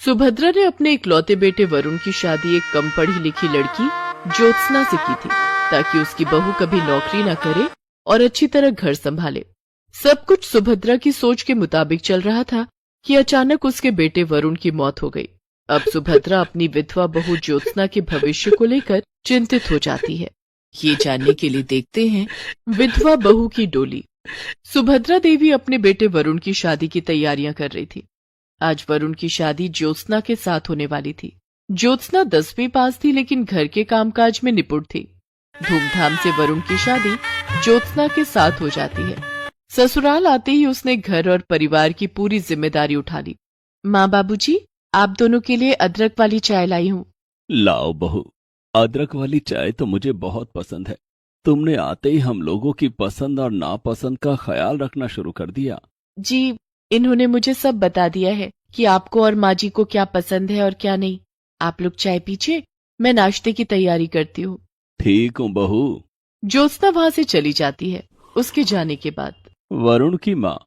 सुभद्रा ने अपने इकलौते बेटे वरुण की शादी एक कम पढ़ी लिखी लड़की ज्योत्सना से की थी, ताकि उसकी बहू कभी नौकरी न करे और अच्छी तरह घर संभाले। सब कुछ सुभद्रा की सोच के मुताबिक चल रहा था कि अचानक उसके बेटे वरुण की मौत हो गई। अब सुभद्रा अपनी विधवा बहू ज्योत्सना के भविष्य को लेकर चिंतित हो जाती है। ये जानने के लिए देखते हैं विधवा बहू की डोली। सुभद्रा देवी अपने बेटे वरुण की शादी की तैयारियां कर रही थी। आज वरुण की शादी ज्योत्सना के साथ होने वाली थी। ज्योत्सना 10वीं पास थी, लेकिन घर के कामकाज में निपुण थी। धूमधाम से वरुण की शादी ज्योत्सना के साथ हो जाती है। ससुराल आते ही उसने घर और परिवार की पूरी जिम्मेदारी उठा ली। माँ बाबूजी, आप दोनों के लिए अदरक वाली चाय लाई हूँ। लाओ बहू, अदरक वाली चाय तो मुझे बहुत पसंद है। तुमने आते ही हम लोगों की पसंद और नापसंद का ख्याल रखना शुरू कर दिया। जी, इन्होंने मुझे सब बता दिया है कि आपको और माँ जी को क्या पसंद है और क्या नहीं। आप लोग चाय पीजिए, मैं नाश्ते की तैयारी करती हूँ। ठीक हूँ बहू। ज्योत्सना वहां से चली जाती है। उसके जाने के बाद वरुण की माँ,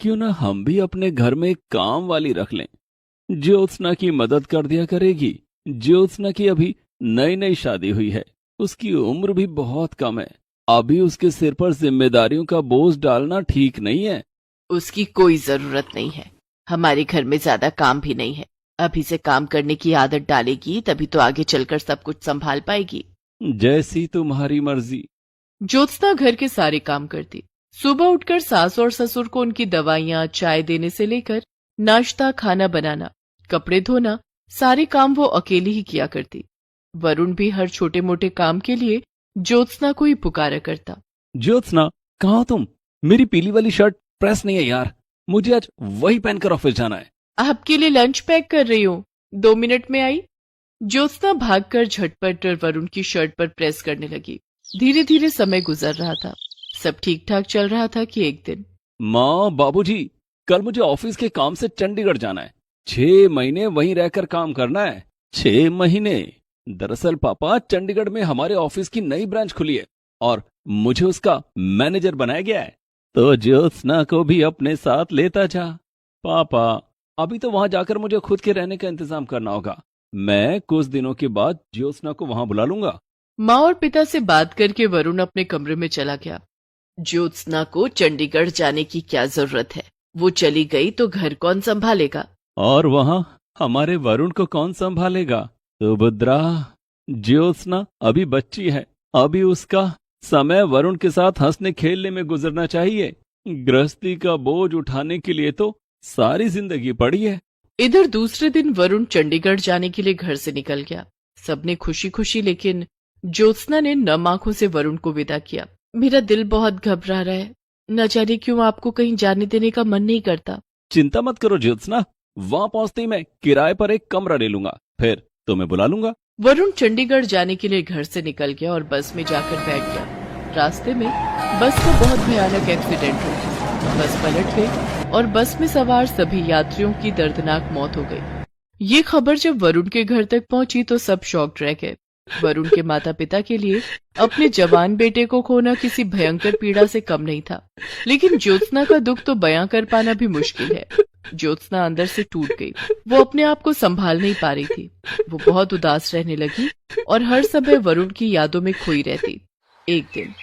क्यों ना हम भी अपने घर में एक काम वाली रख लें। ज्योत्सना की मदद कर दिया करेगी। ज्योत्सना की अभी नई नई शादी हुई है, उसकी उम्र भी बहुत कम है। अभी उसके सिर पर जिम्मेदारियों का बोझ डालना ठीक नहीं है। उसकी कोई जरूरत नहीं है। हमारे घर में ज्यादा काम भी नहीं है। अभी से काम करने की आदत डालेगी तभी तो आगे चलकर सब कुछ संभाल पाएगी। जैसी तुम्हारी मर्जी। ज्योत्सना घर के सारे काम करती। सुबह उठकर सास और ससुर को उनकी दवाइयाँ, चाय देने से लेकर नाश्ता, खाना बनाना, कपड़े धोना, सारे काम वो अकेली ही किया करती। वरुण भी हर छोटे मोटे काम के लिए ज्योत्सना को ही पुकारा करता। ज्योत्सना, कहाँ हो तुम? मेरी पीली वाली शर्ट प्रेस नहीं है यार, मुझे आज वही पहनकर ऑफिस जाना है। आपके लिए लंच पैक कर रही हूँ, 2 मिनट में आई। ज्योत्सना भागकर झटपट वरुण की शर्ट पर प्रेस करने लगी। धीरे धीरे समय गुजर रहा था। सब ठीक ठाक चल रहा था कि एक दिन माँ, बाबूजी, कल मुझे ऑफिस के काम से चंडीगढ़ जाना है। 6 महीने वहीं रहकर काम करना है। 6 महीने? दरअसल पापा, चंडीगढ़ में हमारे ऑफिस की नई ब्रांच खुली है और मुझे उसका मैनेजर बनाया गया है। तो ज्योत्सना को भी अपने साथ लेता जा। पापा, अभी तो वहां जाकर मुझे खुद के रहने का इंतजाम करना होगा। मैं कुछ दिनों के बाद ज्योत्सना को वहां बुला लूंगा। माँ और पिता से बात करके वरुण अपने कमरे में चला गया। ज्योत्सना को चंडीगढ़ जाने की क्या जरूरत है? वो चली गई तो घर कौन संभालेगा? और वहां हमारे वरुण को कौन संभालेगा? सुभद्रा, ज्योत्सना अभी बच्ची है। अभी उसका समय वरुण के साथ हंसने खेलने में गुजरना चाहिए। गृहस्थी का बोझ उठाने के लिए तो सारी जिंदगी पड़ी है। इधर दूसरे दिन वरुण चंडीगढ़ जाने के लिए घर से निकल गया। सबने खुशी खुशी, लेकिन ज्योत्सना ने नम आंखों से वरुण को विदा किया। मेरा दिल बहुत घबरा रहा है, न जाने क्यों आपको कहीं जाने देने का मन नहीं करता। चिंता मत करो ज्योत्सना, वहां पहुंचते ही मैं किराए पर एक कमरा ले लूंगा, फिर तुम्हें बुला लूंगा। वरुण चंडीगढ़ जाने के लिए घर से निकल गया और बस में जाकर बैठ गया। रास्ते में बस का बहुत भयानक एक्सीडेंट हो गया। बस पलट गई और बस में सवार सभी यात्रियों की दर्दनाक मौत हो गई। ये खबर जब वरुण के घर तक पहुंची तो सब शॉक्ड रह गए। वरुण के माता पिता के लिए अपने जवान बेटे को खोना किसी भयंकर पीड़ा से कम नहीं था, लेकिन ज्योत्सना का दुख तो बयां कर पाना भी मुश्किल है। ज्योत्सना अंदर से टूट गई। वो अपने आप को संभाल नहीं पा रही थी। वो बहुत उदास रहने लगी और हर समय वरुण की यादों में खोई रहती। एक दिन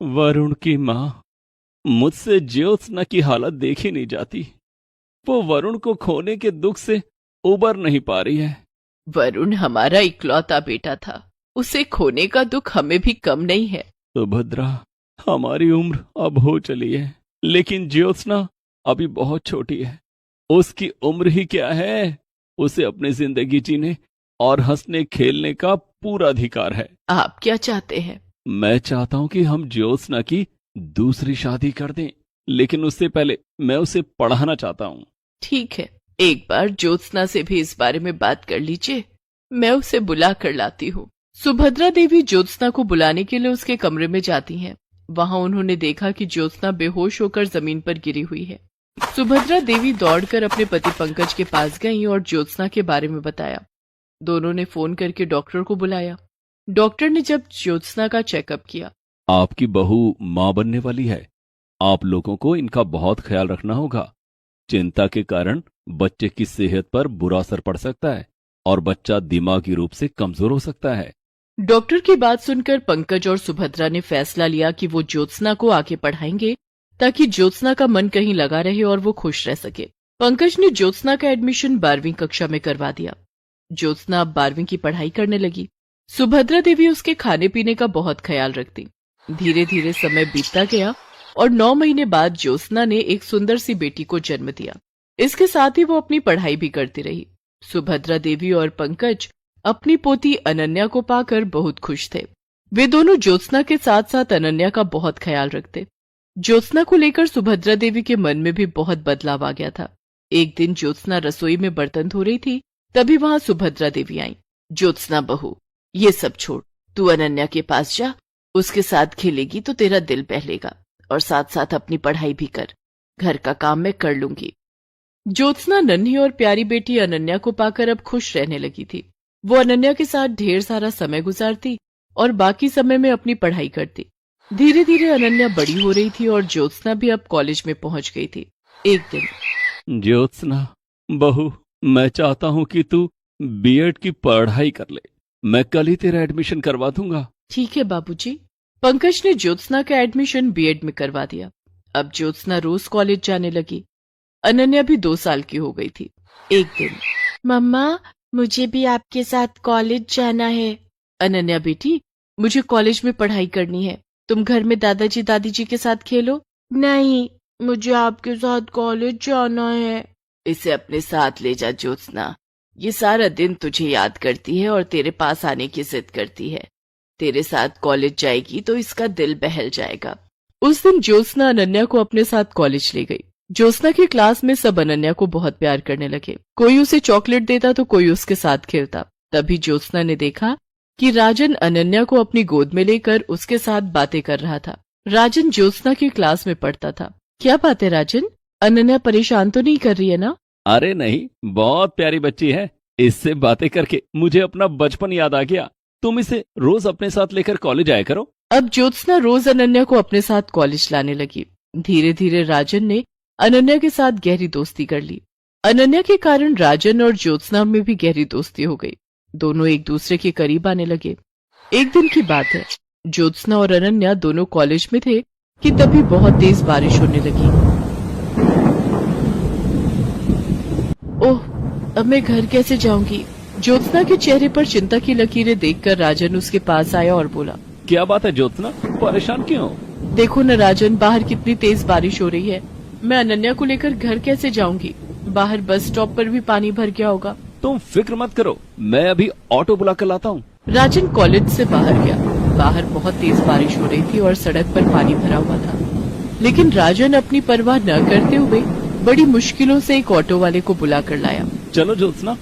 वरुण की माँ, मुझसे ज्योत्सना की हालत देखी नहीं जाती। वो वरुण को खोने के दुख से उबर नहीं पा रही है। वरुण हमारा इकलौता बेटा था, उसे खोने का दुख हमें भी कम नहीं है। सुभद्रा, हमारी उम्र अब हो चली है, लेकिन ज्योत्सना अभी बहुत छोटी है। उसकी उम्र ही क्या है? उसे अपनी जिंदगी जीने और हंसने खेलने का पूरा अधिकार है। आप क्या चाहते हैं? मैं चाहता हूं कि हम ज्योत्सना की दूसरी शादी कर दें, लेकिन उससे पहले मैं उसे पढ़ाना चाहता हूं। ठीक है, एक बार ज्योत्सना से भी इस बारे में बात कर लीजिए। मैं उसे बुला कर लाती हूँ। सुभद्रा देवी ज्योत्सना को बुलाने के लिए उसके कमरे में जाती हैं। वहां उन्होंने देखा कि ज्योत्सना बेहोश होकर जमीन पर गिरी हुई है। सुभद्रा देवी दौड़कर अपने पति पंकज के पास गईं और ज्योत्सना के बारे में बताया। दोनों ने फोन करके डॉक्टर को बुलाया। डॉक्टर ने जब ज्योत्सना का चेकअप किया, आपकी बहू मां बनने वाली है। आप लोगों को इनका बहुत ख्याल रखना होगा। चिंता के कारण बच्चे की सेहत पर बुरा असर पड़ सकता है और बच्चा दिमागी रूप से कमजोर हो सकता है। डॉक्टर की बात सुनकर पंकज और सुभद्रा ने फैसला लिया कि वो ज्योत्सना को आगे पढ़ाएंगे ताकि ज्योत्सना का मन कहीं लगा रहे और वो खुश रह सके। पंकज ने ज्योत्सना का एडमिशन 12वीं कक्षा में करवा दिया। ज्योत्सना अब 12वीं की पढ़ाई करने लगी। सुभद्रा देवी उसके खाने पीने का बहुत ख्याल रखती। धीरे धीरे समय बीतता गया और 9 महीने बाद ज्योत्सना ने एक सुंदर सी बेटी को जन्म दिया। इसके साथ ही वो अपनी पढ़ाई भी करती रही। सुभद्रा देवी और पंकज अपनी पोती अनन्या को पाकर बहुत खुश थे। वे दोनों ज्योत्सना के साथ साथ अनन्या का बहुत ख्याल रखते। ज्योत्सना को लेकर सुभद्रा देवी के मन में भी बहुत बदलाव आ गया था। एक दिन ज्योत्सना रसोई में बर्तन धो रही थी, तभी वहां सुभद्रा देवी आई। ज्योत्सना बहू, ये सब छोड़, तू अनन्या के पास जा, उसके साथ खेलेगी तो तेरा दिल बहलेगा, और साथ साथ अपनी पढ़ाई भी कर। घर का काम मैं कर लूंगी। ज्योत्सना नन्ही और प्यारी बेटी अनन्या को पाकर अब खुश रहने लगी थी। वो अनन्या के साथ ढेर सारा समय गुजारती और बाकी समय में अपनी पढ़ाई करती। धीरे धीरे अनन्या बड़ी हो रही थी और ज्योत्सना भी अब कॉलेज में पहुंच गई थी। एक दिन, ज्योत्सना बहू, मैं चाहता हूँ कि तू बीएड की पढ़ाई कर ले। मैं कल ही तेरा एडमिशन करवा दूंगा। ठीक है बाबूजी। पंकज ने ज्योत्सना का एडमिशन बीएड में करवा दिया। अब ज्योत्सना रोज कॉलेज जाने लगी। अनन्या भी 2 साल की हो गई थी। एक दिन, मम्मा, मुझे भी आपके साथ कॉलेज जाना है। अनन्या बेटी, मुझे कॉलेज में पढ़ाई करनी है, तुम घर में दादाजी दादी जी के साथ खेलो। नहीं, मुझे आपके साथ कॉलेज जाना है। इसे अपने साथ ले जा ज्योत्सना, ये सारा दिन तुझे याद करती है और तेरे पास आने की जिद करती है। तेरे साथ कॉलेज जाएगी तो इसका दिल बहल जाएगा। उस दिन ज्योत्सना अनन्या को अपने साथ कॉलेज ले गई। ज्योत्सना की क्लास में सब अनन्या को बहुत प्यार करने लगे। कोई उसे चॉकलेट देता तो कोई उसके साथ खेलता। तभी ज्योत्सना ने देखा कि राजन अनन्या को अपनी गोद में लेकर उसके साथ बातें कर रहा था। राजन ज्योत्सना की क्लास में पढ़ता था। क्या बात है राजन, अनन्या परेशान तो नहीं कर रही है ना? अरे नहीं, बहुत प्यारी बच्ची है। इससे बातें करके मुझे अपना बचपन याद आ गया। तुम इसे रोज अपने साथ लेकर कॉलेज आया करो। अब ज्योत्सना रोज अनन्या को अपने साथ कॉलेज लाने लगी। धीरे धीरे राजन ने अनन्या के साथ गहरी दोस्ती कर ली। अनन्या के कारण राजन और ज्योत्सना में भी गहरी दोस्ती हो गई। दोनों एक दूसरे के करीब आने लगे। एक दिन की बात है, ज्योत्सना और अनन्या दोनों कॉलेज में थे कि तभी बहुत तेज बारिश होने लगी। ओह, अब मैं घर कैसे जाऊंगी? ज्योत्सना के चेहरे पर चिंता की लकीरें देखकर राजन उसके पास आया और बोला, क्या बात है ज्योत्सना, परेशान क्यों? देखो न राजन, बाहर कितनी तेज बारिश हो रही है। मैं अनन्या को लेकर घर कैसे जाऊंगी? बाहर बस स्टॉप पर भी पानी भर गया होगा। तुम फिक्र मत करो, मैं अभी ऑटो बुला कर लाता हूँ। राजन कॉलेज से बाहर गया। बाहर बहुत तेज बारिश हो रही थी और सड़क पर पानी भरा हुआ था, लेकिन राजन अपनी परवाह न करते हुए बड़ी मुश्किलों से एक ऑटो वाले को बुला कर लाया। चलो ज्योत्सना,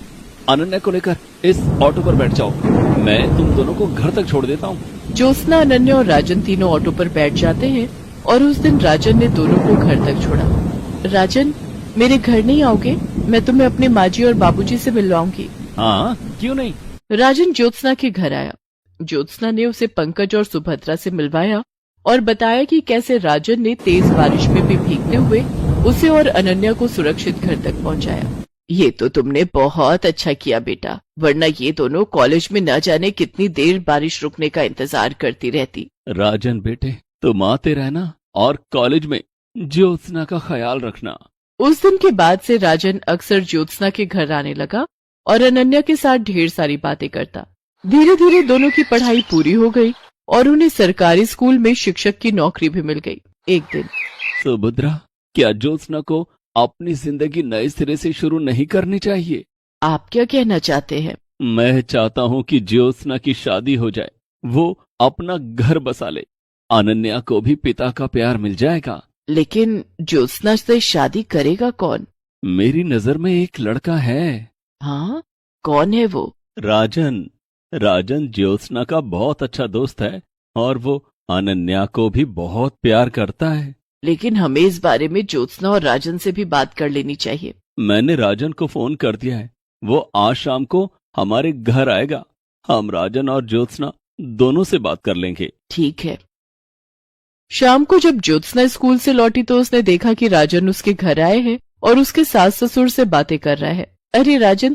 अनन्या को लेकर इस ऑटो पर बैठ जाओ, मैं तुम दोनों को घर तक छोड़ देता हूँ। ज्योत्सना, अनन्या और राजन तीनों ऑटो पर बैठ जाते हैं और उस दिन राजन ने दोनों को घर तक छोड़ा। राजन, मेरे घर नहीं आओगे? मैं तुम्हें अपने माजी और बाबूजी से मिलवाऊंगी। हाँ, क्यों नहीं। राजन ज्योत्सना के घर आया। ज्योत्सना ने उसे पंकज और सुभद्रा से मिलवाया और बताया कि कैसे राजन ने तेज बारिश में भी भीगते हुए उसे और अनन्या को सुरक्षित घर तक पहुंचाया। ये तो तुमने बहुत अच्छा किया बेटा, वरना ये दोनों कॉलेज में न जाने कितनी देर बारिश रुकने का इंतजार करती रहती। राजन बेटे, तुम आते रहना और कॉलेज में ज्योत्सना का ख्याल रखना। उस दिन के बाद से राजन अक्सर ज्योत्सना के घर आने लगा और अनन्या के साथ ढेर सारी बातें करता। धीरे धीरे दोनों की पढ़ाई पूरी हो गई और उन्हें सरकारी स्कूल में शिक्षक की नौकरी भी मिल गई। एक दिन, सुभद्रा, क्या ज्योत्सना को अपनी जिंदगी नए सिरे से शुरू नहीं करनी चाहिए? आप क्या कहना चाहते हैं? मैं चाहता हूँ कि ज्योत्सना की शादी हो जाए, वो अपना घर बसा ले, अनन्या को भी पिता का प्यार मिल जाएगा। लेकिन ज्योत्सना से शादी करेगा कौन? मेरी नजर में एक लड़का है। हाँ, कौन है वो? राजन। राजन ज्योत्सना का बहुत अच्छा दोस्त है और वो अनन्या को भी बहुत प्यार करता है। लेकिन हमें इस बारे में ज्योत्सना और राजन से भी बात कर लेनी चाहिए। मैंने राजन को फोन कर दिया है, वो आज शाम को हमारे घर आएगा। हम राजन और ज्योत्सना दोनों से बात कर लेंगे। ठीक है। शाम को जब ज्योत्सना स्कूल से लौटी तो उसने देखा कि राजन उसके घर आए हैं और उसके सास ससुर से बातें कर रहा है। अरे राजन,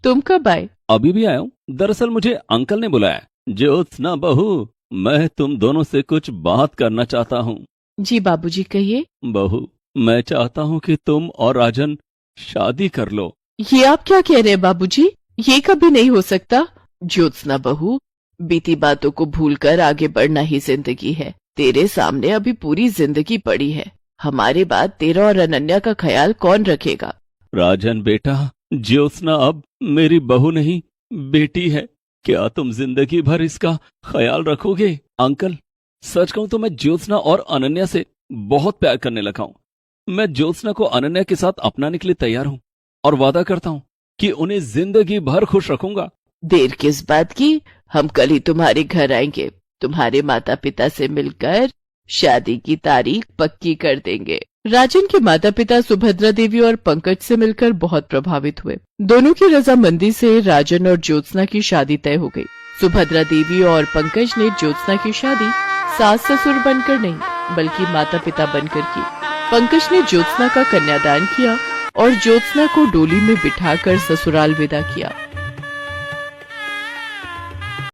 तुम कब आए? अभी भी आया हूँ। दरअसल मुझे अंकल ने बुलाया। ज्योत्सना बहू, मैं तुम दोनों से कुछ बात करना चाहता हूँ। जी बाबूजी, कहिए। बहू, मैं चाहता हूँ कि तुम और राजन शादी कर लो। ये आप क्या कह रहे हैं बाबूजी? ये कभी नहीं हो सकता। ज्योत्सना बहू, बीती बातों को भूलकर आगे बढ़ना ही जिंदगी है। तेरे सामने अभी पूरी जिंदगी पड़ी है। हमारे बाद तेरा और अनन्या का ख्याल कौन रखेगा? राजन बेटा, ज्योत्सना अब मेरी बहू नहीं, बेटी है। क्या तुम जिंदगी भर इसका ख्याल रखोगे? अंकल, सच कहूं तो मैं ज्योत्सना और अनन्या से बहुत प्यार करने लगा हूं। मैं ज्योत्सना को अनन्या के साथ अपनाने के लिए तैयार हूं और वादा करता हूं कि उन्हें जिंदगी भर खुश रखूंगा। देर किस बात की? हम कल ही तुम्हारे घर आएंगे। तुम्हारे माता पिता से मिलकर शादी की तारीख पक्की कर देंगे। राजन के माता पिता सुभद्रा देवी और पंकज से मिलकर बहुत प्रभावित हुए। दोनों की रजामंदी से राजन और ज्योत्सना की शादी तय हो गई। सुभद्रा देवी और पंकज ने ज्योत्सना की शादी सास ससुर बनकर नहीं, बल्कि माता पिता बनकर की। पंकज ने ज्योत्सना का कन्यादान किया और ज्योत्सना को डोली में बिठाकर ससुराल विदा किया।